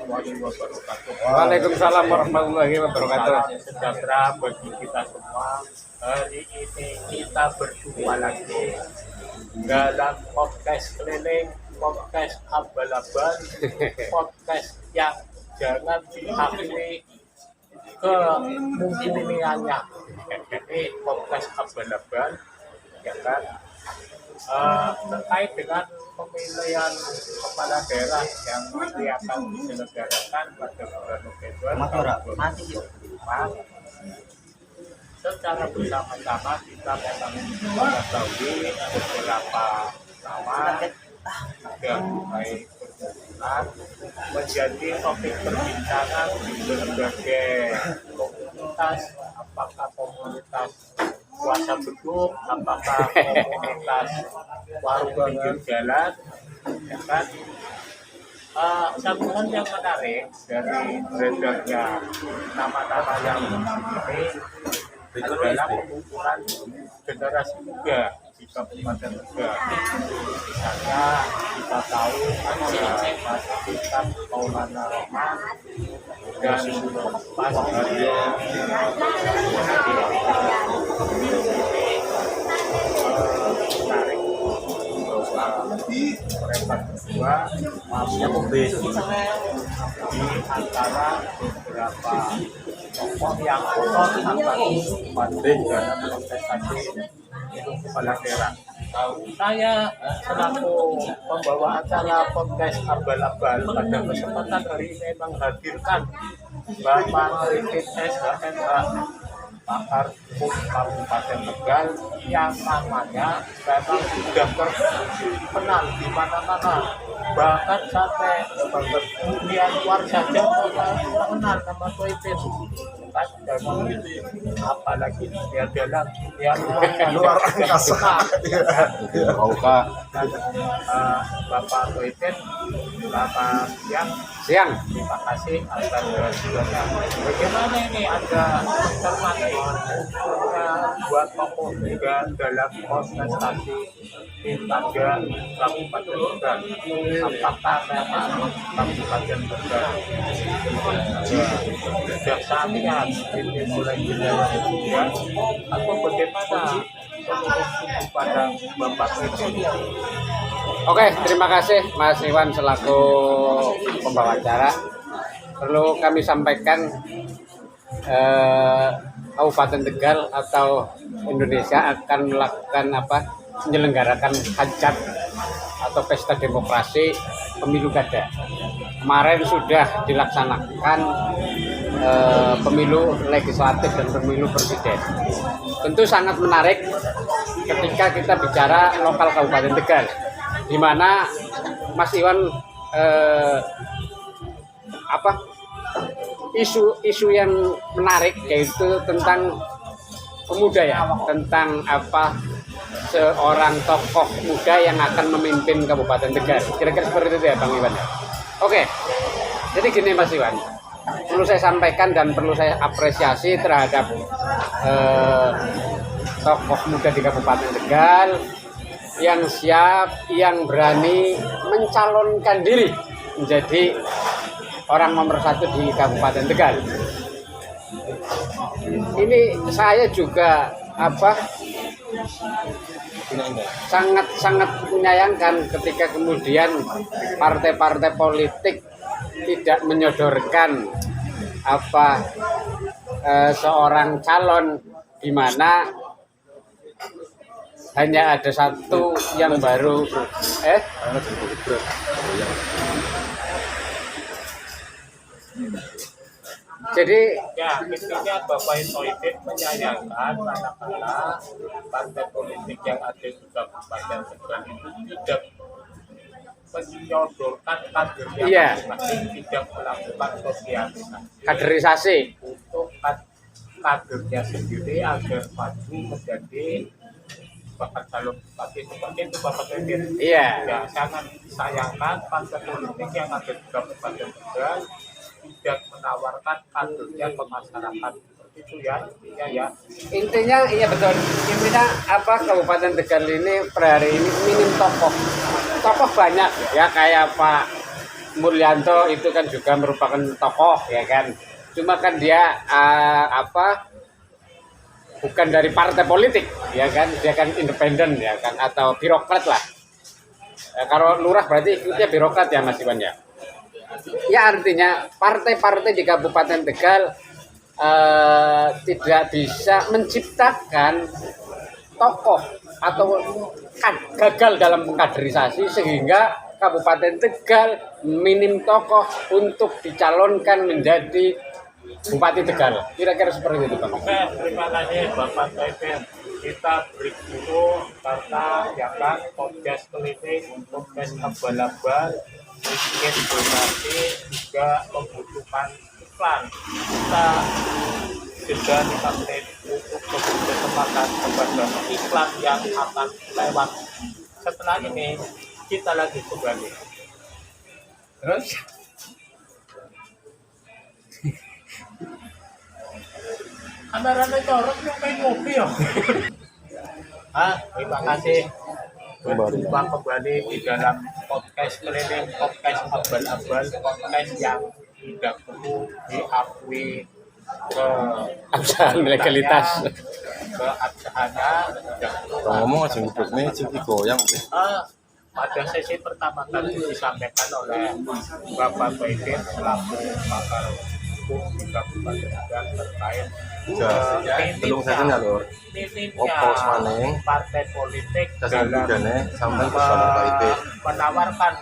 warahmatullahi wabarakatuh. Waalaikumsalam warahmatullahi wabarakatuh. Salam sejahtera bagi kita semua. Hari ini kita berjumpa lagi dalam podcast keliling, podcast abal-abal, podcast yang jangan dihakimi kemungkinannya. Ini podcast abal-abal, ya kan? Terkait dengan pemilihan kepala daerah yang nanti akan diselenggarakan pada bulan November 2025. Secara bersama-sama kita memang mengetahui beberapa nama yang baik bermunculan menjadi topik perbincangan di berbagai komunitas, apakah komunitas kuasa beduk, apakah komunitas warung pinggir jalan, ya kan? Satu hal yang menarik dari beredarnya nama-nama yang ini adalah pengumpulan generasi muda di Kabupaten Tegal. Misalnya kita tahu ada Mas Sultan Maulana Rohman dan Mas Haryo menarik mereka berdua mampu di antara beberapa tokoh yang akan maju dalam kontestasi itu kepala daerah. Saya selaku pembawa acara podcast abal-abal pada kesempatan hari ini menghadirkan Bapak Tripit SHMH pakar hukum Kabupaten Tegal yang namanya memang sudah terkenal di mana-mana, bahkan sampai dunia luar saja mengenal nama Tripit. Kan memang apalagi dia dalam dunia luar angkasa. Bapak Tripit, selamat siang. Terima kasih atas kehadirannya. Bagaimana ini Anda mencermati buat tokoh juga dalam kontestasi pilkada Kabupaten Tegal? Apakah memang Kabupaten Tegal sudah saatnya ini mulai dilakukan atau bagaimana menurut pada Bapak ini? Oke, terima kasih Mas Iwan selaku pembawa acara. Perlu kami sampaikan Kabupaten Tegal atau Indonesia akan melakukan menyelenggarakan hajat atau pesta demokrasi pemilu kada. Kemarin sudah dilaksanakan pemilu legislatif dan pemilu presiden. Tentu sangat menarik ketika kita bicara lokal Kabupaten Tegal, di mana Mas Iwan isu yang menarik yaitu tentang pemuda ya, tentang seorang tokoh muda yang akan memimpin Kabupaten Tegal. Kira-kira seperti itu ya Bang Iwan. Oke, jadi gini Mas Iwan, perlu saya sampaikan dan perlu saya apresiasi terhadap tokoh muda di Kabupaten Tegal yang siap, yang berani mencalonkan diri menjadi orang nomor 1 di Kabupaten Tegal. Ini saya juga sangat menyayangkan ketika kemudian partai-partai politik tidak menyodorkan seorang calon, di mana hanya ada satu yang baru jadi ya, intinya Bapak Tripit menyayangkan manakala partai politik yang ada di Kabupaten Tegal itu tidak menyodorkan kadernya, tidak melakukan sosialisasi kaderisasi untuk kadernya sendiri agar maju menjadi bakal calon bupati seperti itu Bapak Tripit. Iya. Ya, sangat disayangkan partai politik yang ada di Kabupaten Tegal tidak menawarkan kadernya ke masyarakat seperti itu ya, intinya ya. Intinya iya betul. Intinya Kabupaten Tegal ini per hari ini minim tokoh banyak ya, kayak Pak Mulyanto itu kan juga merupakan tokoh ya kan. Cuma kan dia bukan dari partai politik ya kan, dia kan independen ya kan atau birokrat lah. Kalau lurah berarti ikutnya birokrat ya Mas Iwan ya. Ya artinya partai-partai di Kabupaten Tegal tidak bisa menciptakan tokoh atau gagal dalam mengkaderisasi sehingga Kabupaten Tegal minim tokoh untuk dicalonkan menjadi Bupati Tegal. Kira-kira seperti itu Bang. Oke, terima kasih Bapak Taifin. Kita break dulu karena ya kan podcast keliling, podcast abal-abal, miskin donasi juga membutuhkan iklan. Kita jeda 5 menit untuk memberi kesempatan kepada iklan yang akan lewat. Setelah ini kita lagi kembali. Terus kameranya corot yang main mobil. Terima kasih. Berjumpa kembali di dalam podcast keliling, podcast abal-abal, podcast yang tidak perlu diakui Absahan legalitas. keabsahannya. Ngomong aja ngubeknya jadi goyang. Pada sesi pertama tadi disampaikan oleh Bapak Taifin selaku pakar hukum di Kabupaten Tegal terkait Belum saya kenal lor. Opos maning. partai politik Saya dalam juga sampai bersama Pak Ite. menawarkan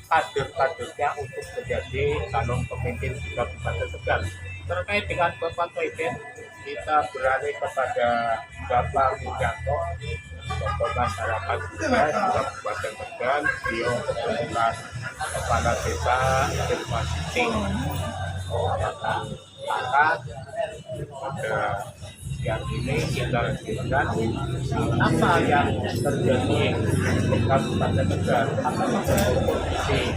kader-kadernya untuk menjadi calon pemimpin di Kabupaten Tegal. Terkait dengan Bapak Taifin, kita beralih kepada Bapak Mulyanto, tokoh masyarakat juga di Kabupaten Tegal. Beliau kebetulan kepala desa Irmasiti. Maka pada siang ini kita lanjutkan apa yang terjadi di Kabupaten Tegal, apakah kondisi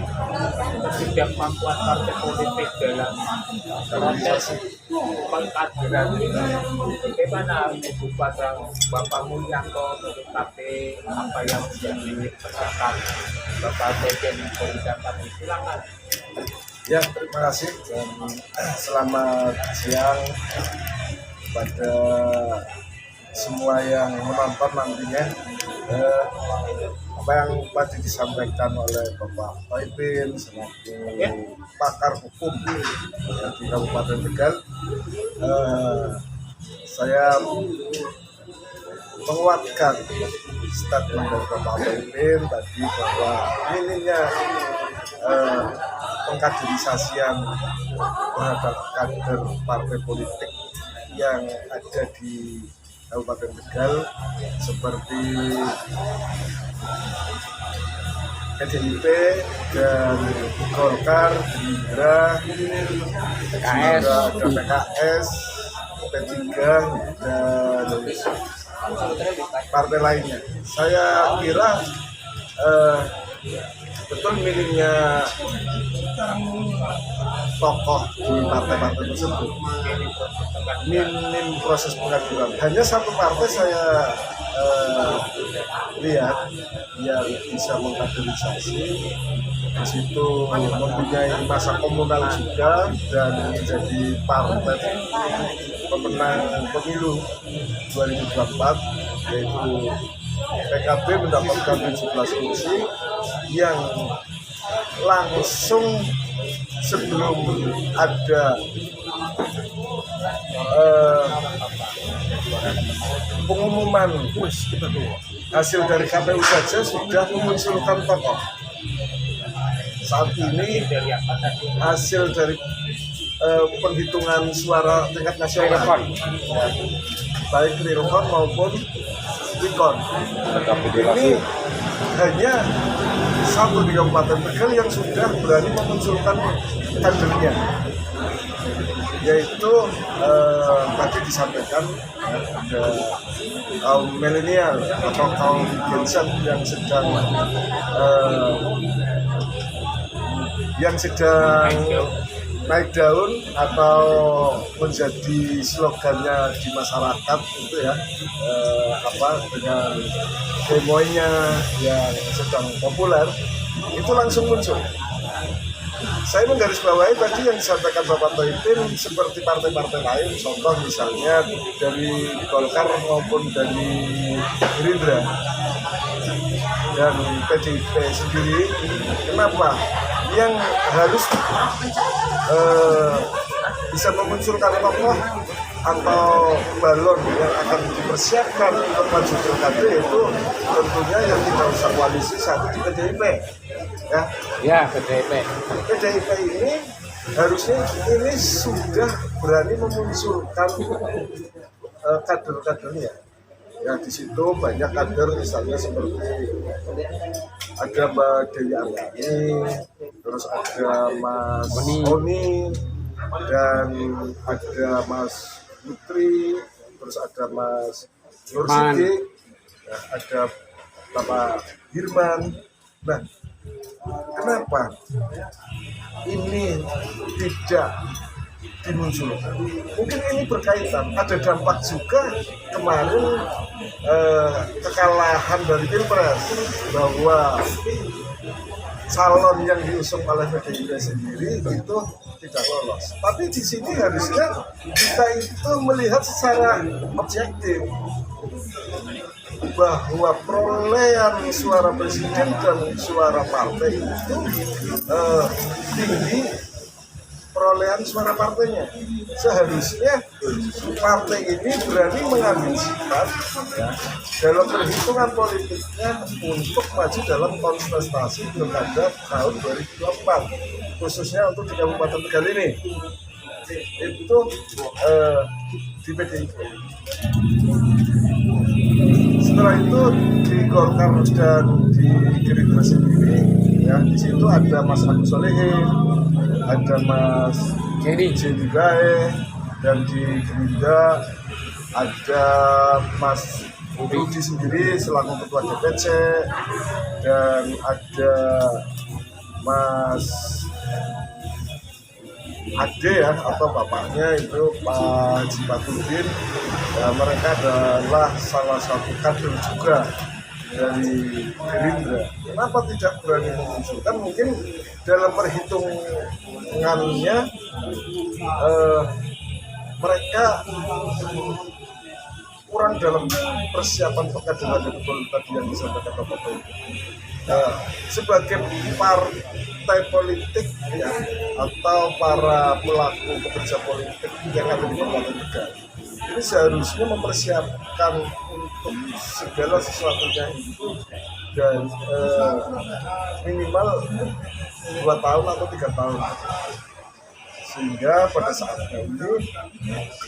ketidakmampuan partai politik dalam proses pengkaderan ini, bagaimana Ibu pada Bapak Mulyanto menyikapi apa yang menjadi pesan Bapak Taifin mengucapkan, silakan. Ya, terima kasih dan selamat siang pada semua yang menonton nantinya. Apa yang tadi disampaikan oleh Bapak Taifin selaku pakar hukum di Kabupaten Tegal, saya menguatkan statement dari Bapak Taifin tadi bahwa minimnya pengkaderisasian terhadap kader partai politik yang ada di Kabupaten Tegal seperti PDIP dan Golkar, Gerindra, PKS, ada PKS, P3 dan partai lainnya. Saya kira betul minimnya tokoh di partai-partai tersebut, minim proses pengadilan. Hanya satu partai saya lihat yang bisa mengkaderisasi, di situ mempunyai masa komunal juga dan menjadi partai pemenang pemilu 2024, yaitu PKB mendapatkan 17 kursi yang langsung sebelum ada pengumuman hasil dari KPU saja sudah memunculkan tokoh. Saat ini hasil dari penghitungan suara tingkat nasional, baik Rilkon maupun Wikon, ini hanya satu di Kabupaten Tegal yang sudah berani memunculkan kadernya, yaitu tadi disampaikan ada kaum milenial atau kaum Gen Z yang sedang naik daun atau menjadi slogannya di masyarakat itu ya, dengan demonya yang sedang populer itu langsung muncul. saya menggarisbawahi tadi yang disampaikan Bapak Toipin seperti partai-partai lain, contoh misalnya dari Golkar maupun dari Gerindra dan PDIP sendiri. Kenapa? Yang harus bisa memunculkan tokoh atau balon yang akan dipersiapkan untuk maju pilkada itu tentunya yang tidak usah koalisi satu di PDIP. Ya, PDIP. PDIP ini harusnya ini sudah berani memunculkan kader-kadernya. Ya di situ banyak kader misalnya seperti ada Mbak Dewi Aryani, terus ada Mas Oni, dan ada Mas Putri, terus ada Mas Nur Sidik, ya, ada Bapak Hirman. Nah, kenapa ini tidak dimunculkan? Mungkin ini berkaitan, ada dampak juga kemarin kekalahan dari Pilpres, bahwa calon yang diusung oleh PDIP sendiri itu tidak lolos. Tapi di sini harusnya kita itu melihat secara objektif bahwa perolehan suara presiden dan suara partai itu tinggi perolehan suara partainya. Seharusnya partai ini berani mengambil sikap dalam perhitungan politiknya untuk maju dalam kontestasi pilkada tahun 2024, khususnya untuk di Kabupaten Tegal ini. Itu di PDIP. Setelah itu di Golkar dan di Gerindra sendiri, ya di situ ada Mas Agus Solehin, ada Mas Jenny Bae, dan di Gerindra ada Mas Budi sendiri selaku ketua DPC, dan ada Mas Ade ya, atau bapaknya itu Pak Jipatudin. Ya, mereka adalah salah satu kader juga dari Gerindra. Kenapa tidak berani mengusulkan? Mungkin dalam perhitungannya mereka kurang dalam persiapan pengadilan betul tadi yang disampaikan Bapak Toipin. Sebagai partai politik ya, atau para pelaku pekerja politik yang ada di Kabupaten Tegal, ini seharusnya mempersiapkan untuk segala sesuatunya itu dan minimal 2 tahun atau 3 tahun, sehingga pada saat ini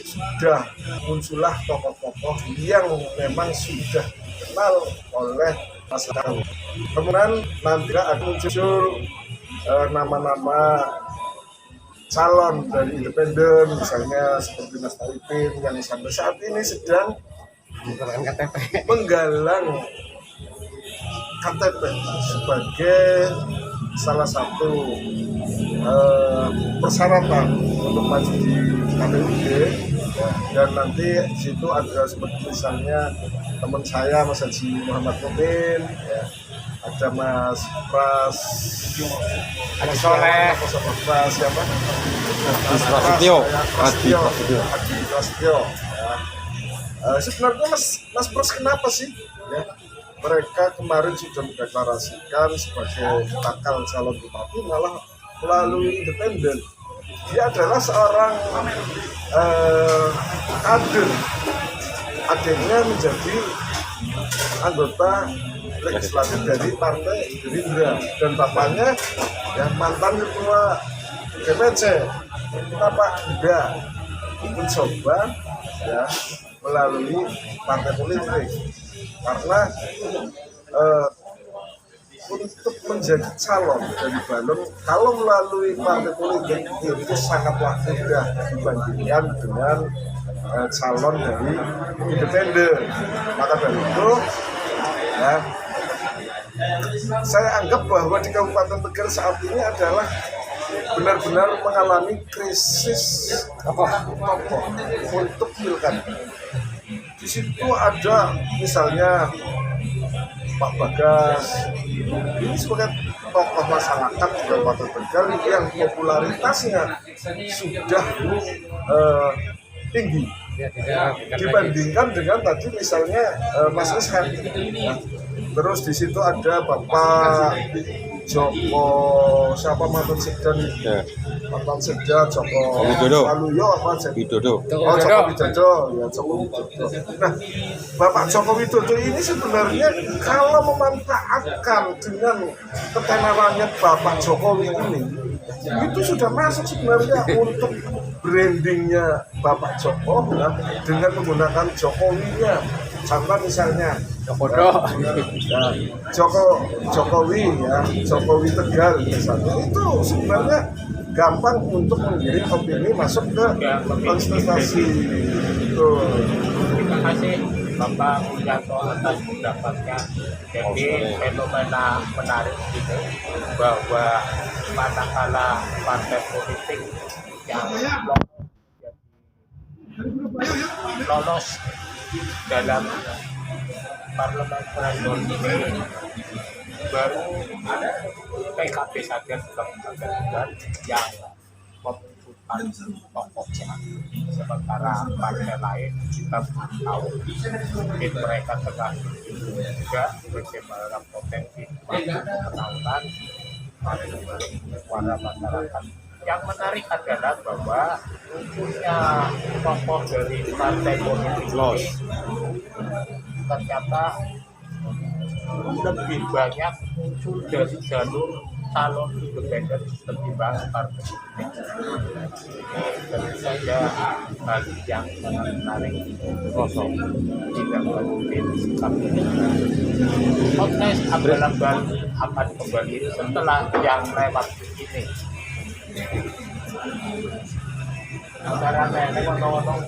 sudah muncullah tokoh-tokoh yang memang sudah dikenal oleh masyarakat. Kemudian nanti akan muncul nama-nama calon dari independen, misalnya seperti Mas Toipin yang sampai saat ini sedang menggalang KTP sebagai salah satu persyaratan untuk maju di KPUD. Dan nanti di situ ada seperti misalnya teman saya Mas Haji Muhammad Mumin, ya, ada Mas Pras, ada Soleh, siapa? Adi Prasetyo. Sebenarnya Mas Pras kenapa sih? Ya, mereka kemarin sudah mendeklarasikan sebagai bakal calon bupati malah melalui independen. Dia adalah seorang kader, akhirnya menjadi anggota legislatif dari Partai Gerindra, dan bapaknya ya mantan ketua DPC. Kenapa tidak mencoba ya melalui partai politik? Karena untuk menjadi calon dari balon kalau melalui partai politik itu sangatlah mudah dibandingkan dengan calon dari independen. Maka dari itu ya, saya anggap bahwa di Kabupaten Tegal saat ini adalah benar-benar mengalami krisis tokoh untuk pilkada. Di situ ada misalnya Pak Bagas, ini sebagai tokoh masyarakat di Kabupaten Tegal yang popularitasnya sudah tinggi dibandingkan dengan tadi misalnya Mas Ishak. Ya. Terus di situ ada Bapak Joko siapa mantan sekjen Joko Widodo. Waluyo apa Widodo. Oh, Joko Widodo, ya Joko Widodo. Nah, Bapak Joko Widodo ini sebenarnya kalau memanfaatkan dengan ketenarannya Bapak Jokowi ini, itu sudah masuk sebenarnya untuk brandingnya Bapak Joko ya, dengan menggunakan Jokowinya. Contoh misalnya Jokowi ya, Jokowi Tegal misalnya, itu sebenarnya gampang untuk menggiring opini masuk ke konsultasi. Terima kasih Bapak Wijanto atas pendapatnya. Jadi fenomena menarik ini bahwa manakala partai politik yang lolos dalam parlemen perantor ini baru PKB saja bukan yang membutuhkan tokohnya, sementara partai lain kita tahu mungkin mereka tengah juga bagaimana potensi penautan suara masyarakat. Yang menarik adalah bahwa munculnya tokoh dari partai politik ini ternyata lebih banyak muncul dari jalur calon independen ketimbang partai politik. Tentu saja hal yang sangat menarik tidak mungkin sikap ini. Podcast abal-abal akan kembali setelah yang lewat ini. Antara nenek ngomong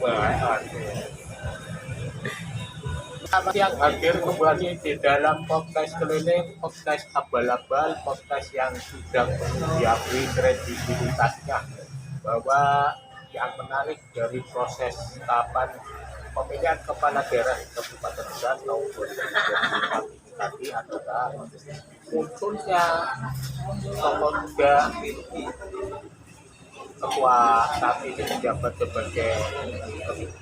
yang hadir kembali di dalam podcast keliling, podcast abal-abal, podcast yang sudah diakui kredibilitasnya, bahwa yang menarik dari proses tahapan pemilihan kepala daerah di Kabupaten Tegal tahun 2024 tadi adalah munculnya tokoh muda ketua saat ini menjabat sebagai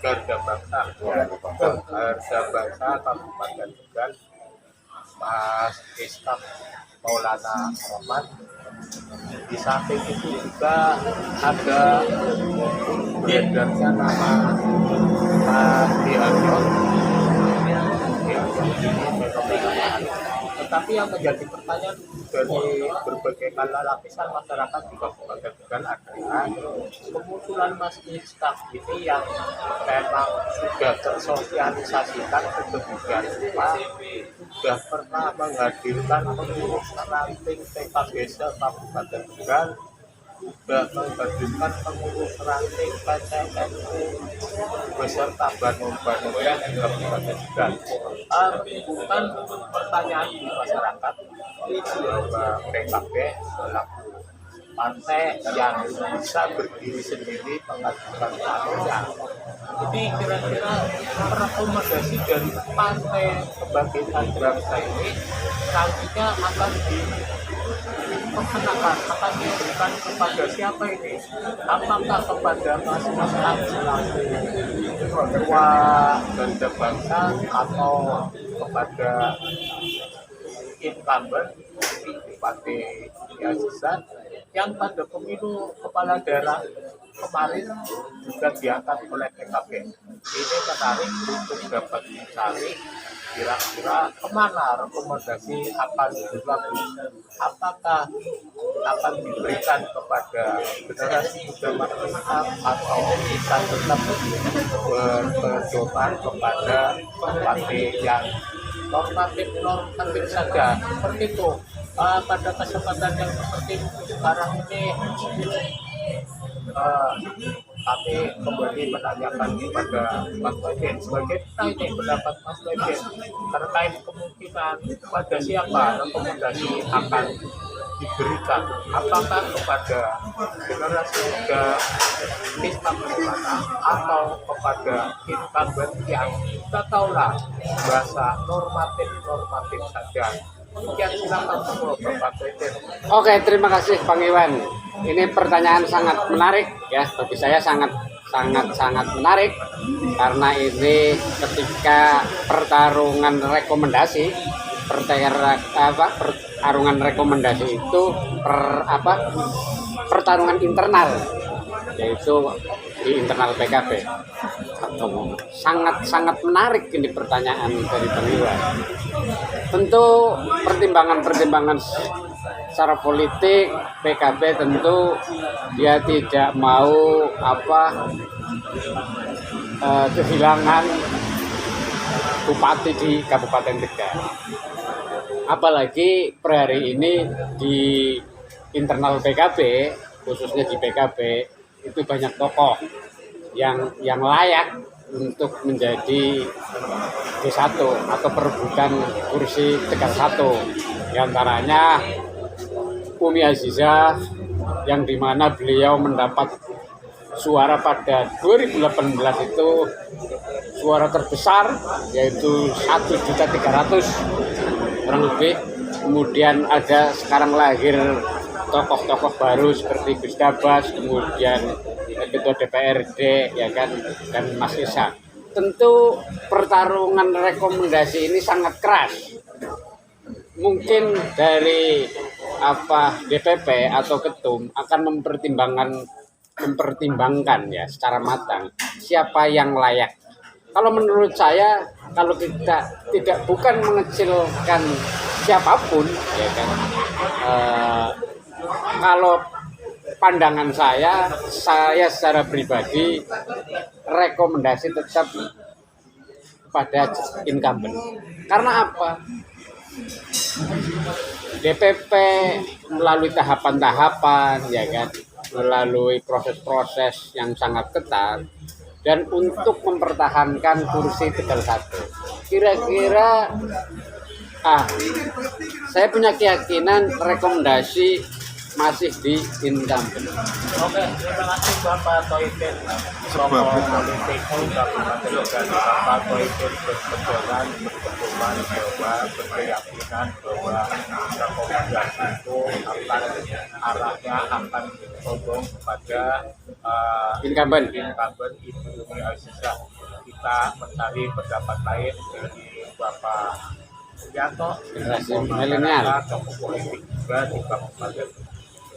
Garda Bangsa Kabupaten Tegal, Mas Ishak Maulana Muhammad. Di samping itu juga ada beredarnya nama Mas Dianyon. Tetapi yang menjadi pertanyaan dari berbagai lapisan masyarakat di Kabupaten Tegal adalah kemunculan Mas Ishak ini yang memang sudah tersosialisasikan sedemikian rupa, sudah pernah menghadirkan pengurus ranting PKB Kabupaten Tegal, sudah menghadirkan pengurus ranting PCNU beserta Banu-Banu yang di Kabupaten Tegal. Bukan pertanyaan di masyarakat bahwa PKB selaku partai yang bisa berdiri sendiri mengajukan calonnya. Ini kira-kira rekomendasi dari Partai Kebangkitan Bangsa ini nantinya akan akan diberikan kepada siapa ini? Apakah kepada masyarakat selaku ketua Garda Bangsa atau kepada incumbent Bupati Yazizan yang pada pemilu kepala daerah kemarin juga diangkat oleh PKB. Ini menarik untuk dapat dicari kira-kira kemana rekomendasi akan berlaku. Apakah akan diberikan kepada generasi muda masyarakat atau bisa tetap berpedoman kepada partai yang normatif saja seperti itu. Pada kesempatan yang seperti sekarang ini kami kembali menanyakan kepada Mas Wajid, bagaimana ini pendapat Mas Wajid terkait kemungkinan kepada siapa rekomendasi akan diberikan, apakah kepada generasi muda Islam Nusantara atau kepada incumbent yang kita tahulah bahasa normatif saja. Sekian silakan semua Bapak Pepin. Oke, terima kasih Bang Iwan. Ini pertanyaan sangat menarik ya, bagi saya sangat menarik karena ini ketika pertarungan rekomendasi, pertarungan rekomendasi itu pertarungan internal, yaitu di internal PKB. Sangat menarik ini pertanyaan dari Bang Iwan. Tentu pertimbangan secara politik PKB tentu dia tidak mau kehilangan bupati di Kabupaten Tegal. Apalagi per hari ini di internal PKB, khususnya di PKB itu banyak tokoh yang layak untuk menjadi D1 atau perebutan kursi Tegal 1. Di antaranya Umi Azizah, yang dimana beliau mendapat suara pada 2018 itu suara terbesar, yaitu 1.300.000 kurang lebih. Kemudian ada sekarang lahir tokoh-tokoh baru seperti Gus Dabas, kemudian Ketua DPRD ya kan, dan Mas Isa. Tentu pertarungan rekomendasi ini sangat keras. Mungkin dari DPP atau Ketum akan mempertimbangkan ya secara matang siapa yang layak. Kalau menurut saya, kalau kita bukan mengecilkan siapapun ya kan, kalau pandangan saya secara pribadi rekomendasi tetap pada incumbent. Karena apa? DPP melalui tahapan-tahapan ya kan, melalui proses-proses yang sangat ketat, dan untuk mempertahankan kursi Tegal 1. Kira-kira saya punya keyakinan rekomendasi masih di incumbent. Oke, terima kasih Bapak Toibin. Tokoh politik Kabupaten Tegal, Bapak Toibin berpedoman bahwa berkeyakinan bahwa rekomendasi itu arahnya akan condong kepada Incumbent Ibu Umi Azizah. Kita mencari pendapat lain dari Bapak Yanto, generasi milenial. tokoh politik juga di Kabupaten.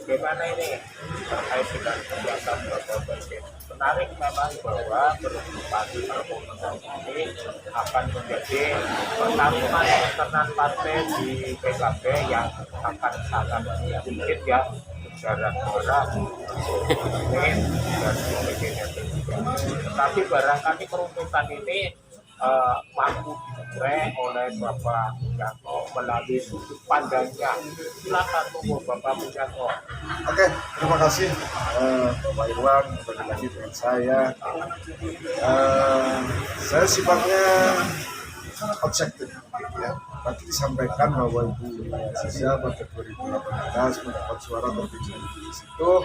Bagaimana ini terkait dengan kegiatan Bapak Toibin? Menarik memang bahwa berpartisipasi rekomendasi ini akan menjadi pertarungan internal partai di PKB yang akan sangat mungkin ya berjarak-jarak mungkin dan sebagainya. Tetapi barangkali kerumitan ini mampu diurai oleh Bapak Mujanto melalui sudut pandangnya. Silakan tunggu Bapak Mujanto. Oke, terima kasih Bapak Iwan kembali lagi dengan saya. Saya sifatnya objektif ya. Tadi disampaikan bahwa Ibu Azizah pada 2018 mendapat suara tertinggi di situ.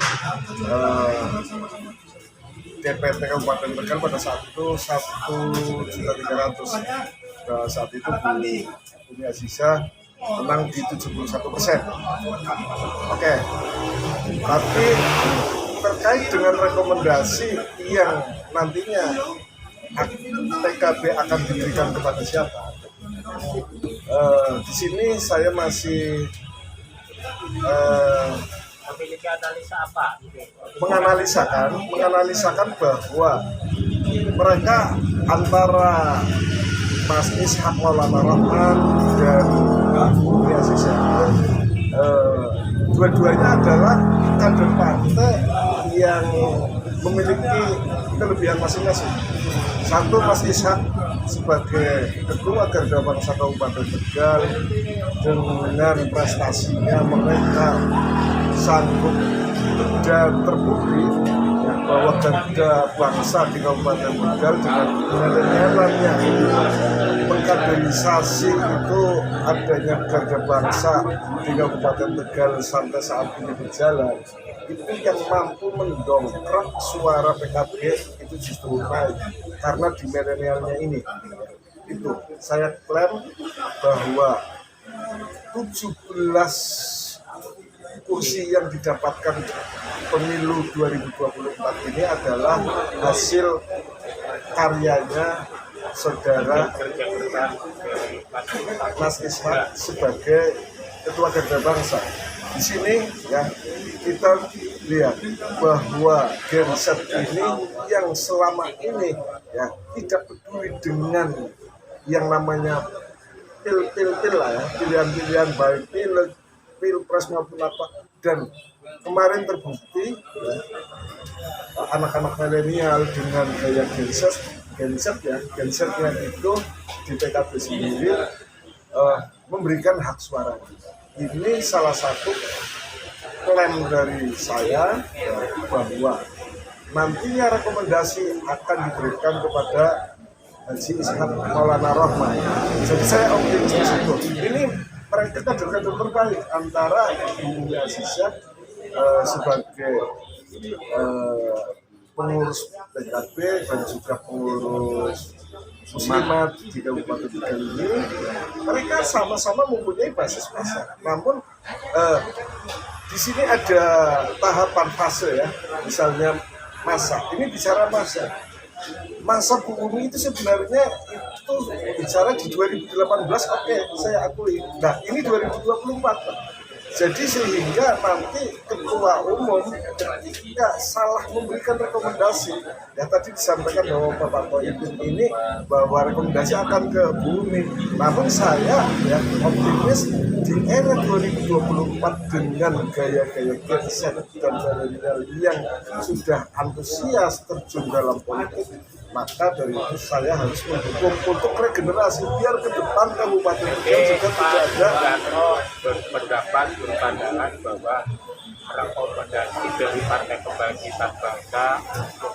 DPT Kabupaten Tegal pada saat itu 1.300.000. Saat itu Bu Umi Azizah menang di 71%. Oke. Tapi terkait dengan rekomendasi yang nantinya PKB akan diberikan kepada siapa? Di sini saya masih Memiliki analisa apa? menganalisakan bahwa mereka antara Mas Ishak Maulana Rahman dan Umi Azizah, dua-duanya adalah kader partai yang memiliki kelebihan masing-masing. Satu, Mas Ishak sebagai Ketua Garda Bangsa Kabupaten Tegal, dengan prestasinya mereka sanggup dan terbukti bahwa Garda Bangsa di Kabupaten Tegal dengan milenialnya mengkaderisasi itu adanya Garda Bangsa di Kabupaten Tegal sampai saat ini berjalan, itu yang mampu mendongkrak suara PKB itu justru naik karena di milenialnya ini. Itu saya klaim bahwa 17 kursi yang didapatkan pemilu 2024 ini adalah hasil karyanya saudara kerja keras dari Mas Ismat sebagai Ketua Garda Bangsa. Di sini ya kita lihat bahwa Genset ini yang selama ini ya tidak peduli dengan yang namanya pil lah ya, pilihan-pilihan baik pilpres maupun apa, dan kemarin terbukti ya, anak-anak milenial dengan gaya gensetnya itu di PKB sendiri memberikan hak suara. Ini salah satu klaim dari saya ya, bahwa nantinya rekomendasi akan diberikan kepada Haji Ishak Maulana Rohman. Jadi saya optimis itu. Ini mereka kader-kader terbaik antara Ibu Azizah sebagai pengurus PKB dan juga pengurus Muslimat di Kabupaten Tegal ini, mereka sama-sama mempunyai basis massa. Namun di sini ada tahapan fase ya, misalnya masa. Ini bicara masa Bu Umi itu sebenarnya itu bicara di 2018, oke, saya akui. Nah ini 2024. Jadi sehingga nanti ketua umum ketika salah memberikan rekomendasi, ya tadi disampaikan bahwa Bapak Koibin ini bahwa rekomendasi akan ke Bumi. Namun saya ya optimis di era 2024 dengan gaya-gaya genset dan milenial yang sudah antusias terjun dalam politik, maka dari itu saya harus mendukung untuk regenerasi biar ke depan Kabupaten Tegal juga tidak ada berpendapat berpandangan bahwa rekomendasi dari Partai Kebangkitan Bangsa untuk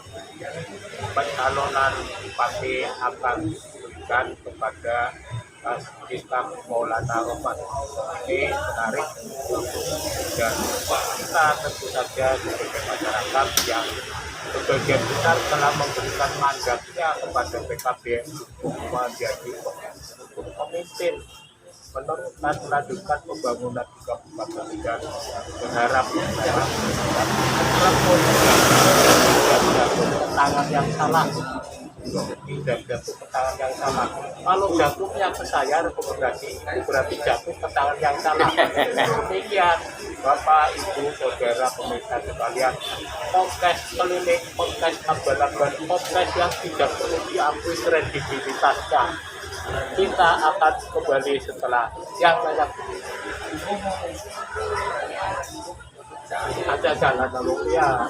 pencalonan bupati akan diberikan kepada Mas Ishak Maulana Rohman. Ini menarik dan kita tentu saja sebagai masyarakat yang sebagian besar telah memberikan mandatnya kepada PKB untuk menjadi pemimpin melanjutkan pembangunan di Kabupaten Tegal. Berharap tangan yang salah, tidak jatuh ke tangan yang salah. Kalau jatuhnya ke saya rekomendasi itu berarti jatuh ke tangan yang salah. Demikian Bapak, Ibu, Saudara, pemirsa sekalian, podcast keliling, podcast abal-abal, podcast yang tidak perlu diakui kredibilitasnya. Kita akan kembali setelah yang banyak. Ada jalan lalu ya.